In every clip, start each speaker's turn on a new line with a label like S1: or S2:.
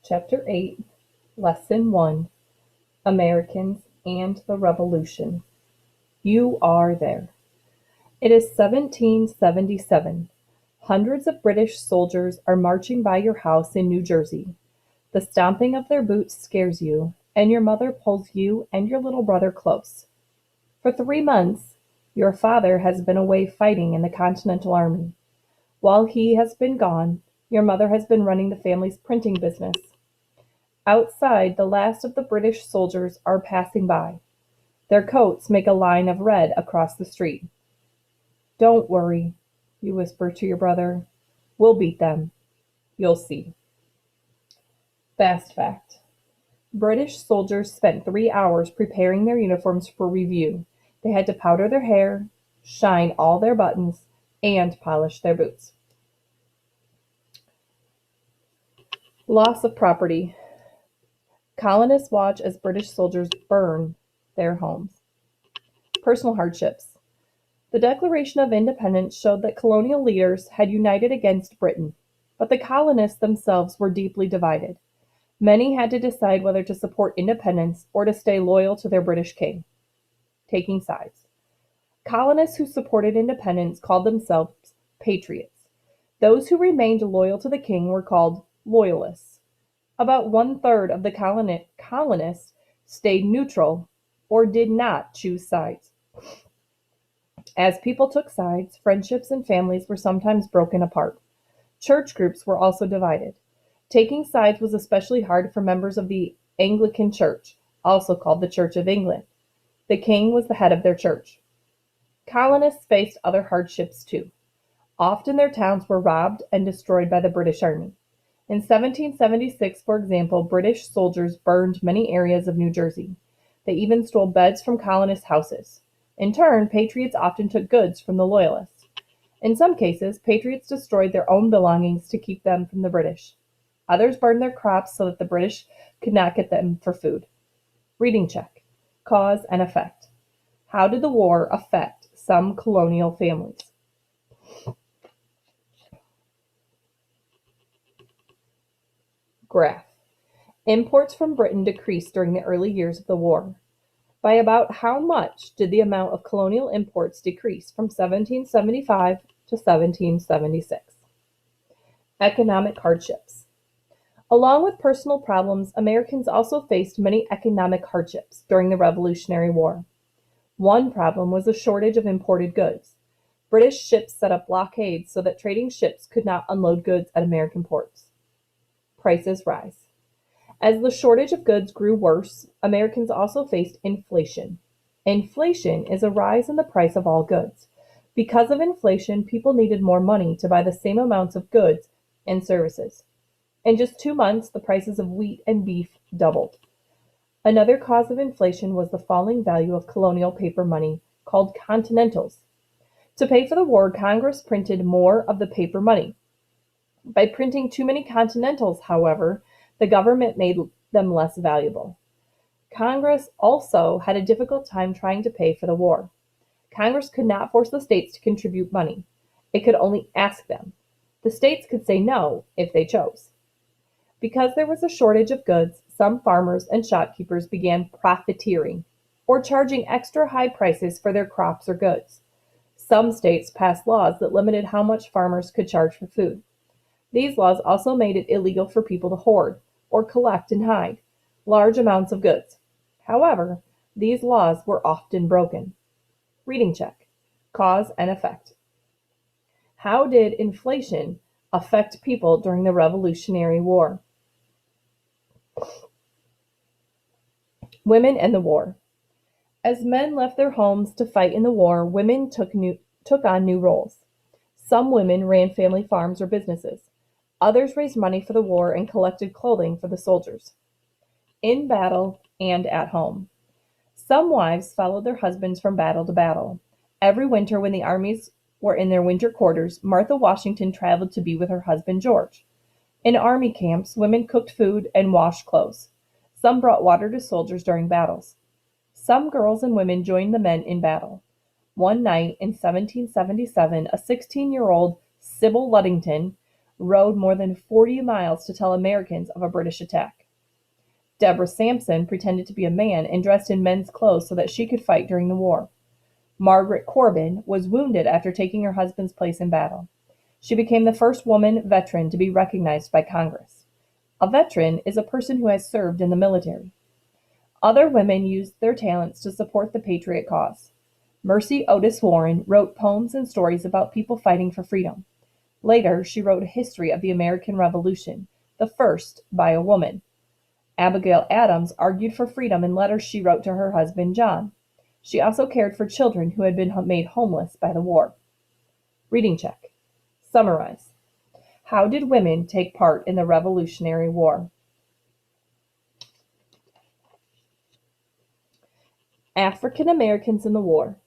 S1: Chapter 8, Lesson 1, Americans and the Revolution. You are there. It is 1777. Hundreds of British soldiers are marching by your house in New Jersey. The stomping of their boots scares you, and your mother pulls you and your little brother close. For 3 months, your father has been away fighting in the Continental Army. While he has been gone, your mother has been running the family's printing business. Outside, the last of the British soldiers are passing by. Their coats make a line of red across the street. "Don't worry," you whisper to your brother. "We'll beat them. You'll see." Fast fact. British soldiers spent 3 hours preparing their uniforms for review. They had to powder their hair, shine all their buttons, and polish their boots. Loss of property. Colonists watch as British soldiers burn their homes. Personal hardships. The Declaration of Independence showed that colonial leaders had united against Britain, but the colonists themselves were deeply divided. Many had to decide whether to support independence or to stay loyal to their British king. Taking sides. Colonists who supported independence called themselves patriots. Those who remained loyal to the king were called loyalists. About one-third of the colonists stayed neutral or did not choose sides. As people took sides, friendships and families were sometimes broken apart. Church groups were also divided. Taking sides was especially hard for members of the Anglican Church, also called the Church of England. The king was the head of their church. Colonists faced other hardships too. Often their towns were robbed and destroyed by the British Army. In 1776, for example, British soldiers burned many areas of New Jersey. They even stole beds from colonists' houses. In turn, patriots often took goods from the Loyalists. In some cases, patriots destroyed their own belongings to keep them from the British. Others burned their crops so that the British could not get them for food. Reading check. Cause and effect. How did the war affect some colonial families? Graph. Imports from Britain decreased during the early years of the war. By about how much did the amount of colonial imports decrease from 1775 to 1776? Economic hardships. Along with personal problems, Americans also faced many economic hardships during the Revolutionary War. One problem was a shortage of imported goods. British ships set up blockades so that trading ships could not unload goods at American ports. Prices rise. As the shortage of goods grew worse, Americans also faced inflation. Inflation is a rise in the price of all goods. Because of inflation, people needed more money to buy the same amounts of goods and services. In just 2 months, the prices of wheat and beef doubled. Another cause of inflation was the falling value of colonial paper money, called continentals. To pay for the war, Congress printed more of the paper money. By printing too many continentals, however, the government made them less valuable. Congress also had a difficult time trying to pay for the war. Congress could not force the states to contribute money. It could only ask them. The states could say no if they chose. Because there was a shortage of goods, some farmers and shopkeepers began profiteering, or charging extra high prices for their crops or goods. Some states passed laws that limited how much farmers could charge for food. These laws also made it illegal for people to hoard, or collect and hide, large amounts of goods. However, these laws were often broken. Reading check. Cause and effect. How did inflation affect people during the Revolutionary War? Women and the war. As men left their homes to fight in the war, women took on new roles. Some women ran family farms or businesses. Others raised money for the war and collected clothing for the soldiers. In battle and at home. Some wives followed their husbands from battle to battle. Every winter, when the armies were in their winter quarters, Martha Washington traveled to be with her husband George. In army camps, women cooked food and washed clothes. Some brought water to soldiers during battles. Some girls and women joined the men in battle. One night in 1777, a 16-year-old Sybil Ludington rode more than 40 miles to tell Americans of a British attack. Deborah Sampson pretended to be a man and dressed in men's clothes so that she could fight during the war. Margaret Corbin was wounded after taking her husband's place in battle. She became the first woman veteran to be recognized by Congress. A veteran is a person who has served in the military. Other women used their talents to support the Patriot cause. Mercy Otis Warren wrote poems and stories about people fighting for freedom. Later, she wrote a history of the American Revolution, the first by a woman. Abigail Adams argued for freedom in letters she wrote to her husband, John. She also cared for children who had been made homeless by the war. Reading check. Summarize. How did women take part in the Revolutionary War? African Americans in the war.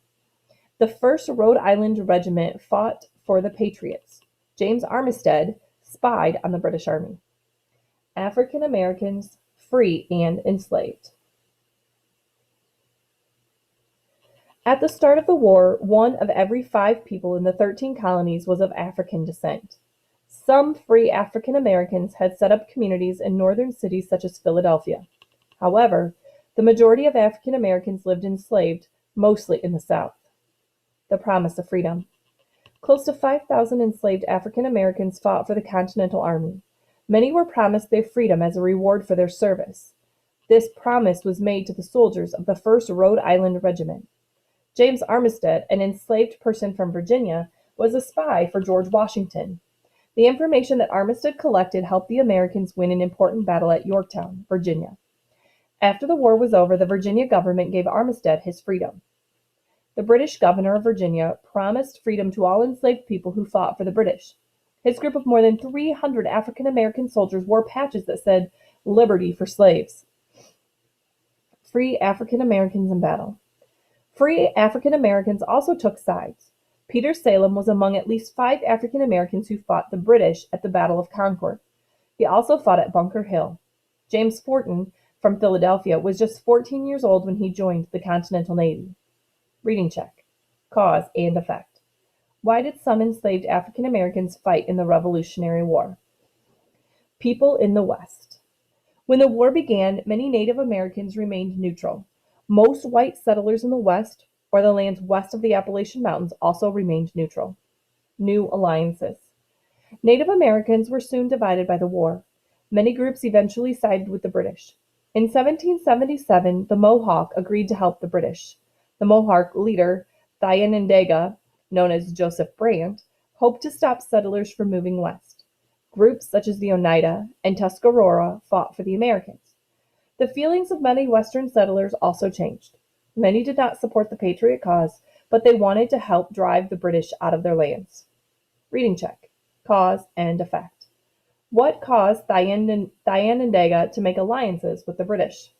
S1: The 1st Rhode Island Regiment fought for the Patriots. James Armistead spied on the British Army. African Americans free and enslaved. At the start of the war, 1 of every 5 people in the 13 colonies was of African descent. Some free African Americans had set up communities in northern cities such as Philadelphia. However, the majority of African Americans lived enslaved, mostly in the South. The promise of freedom. Close to 5,000 enslaved African Americans fought for the Continental Army. Many were promised their freedom as a reward for their service. This promise was made to the soldiers of the 1st Rhode Island Regiment. James Armistead, an enslaved person from Virginia, was a spy for George Washington. The information that Armistead collected helped the Americans win an important battle at Yorktown, Virginia. After the war was over, the Virginia government gave Armistead his freedom. The British governor of Virginia promised freedom to all enslaved people who fought for the British. His group of more than 300 African American soldiers wore patches that said, "Liberty for slaves." Free African Americans in battle. Free African Americans also took sides. Peter Salem was among at least 5 African Americans who fought the British at the Battle of Concord. He also fought at Bunker Hill. James Forten, from Philadelphia, was just 14 years old when he joined the Continental Navy. Reading check. Cause and effect. Why did some enslaved African Americans fight in the Revolutionary War? People in the West. When the war began, many Native Americans remained neutral. Most white settlers in the West, or the lands west of the Appalachian Mountains, also remained neutral. New alliances. Native Americans were soon divided by the war. Many groups eventually sided with the British. In 1777, the Mohawk agreed to help the British. The Mohawk leader, Thayendanegea, known as Joseph Brant, hoped to stop settlers from moving west. Groups such as the Oneida and Tuscarora fought for the Americans. The feelings of many Western settlers also changed. Many did not support the Patriot cause, but they wanted to help drive the British out of their lands. Reading check. Cause and effect. What caused Thayendanegea to make alliances with the British?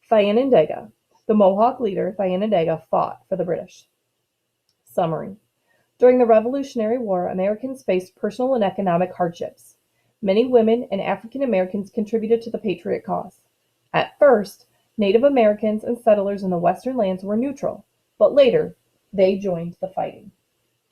S1: Thayendanegea. The Mohawk leader, Thayendanegea, fought for the British. Summary. During the Revolutionary War, Americans faced personal and economic hardships. Many women and African Americans contributed to the Patriot cause. At first, Native Americans and settlers in the Western lands were neutral, but later, they joined the fighting.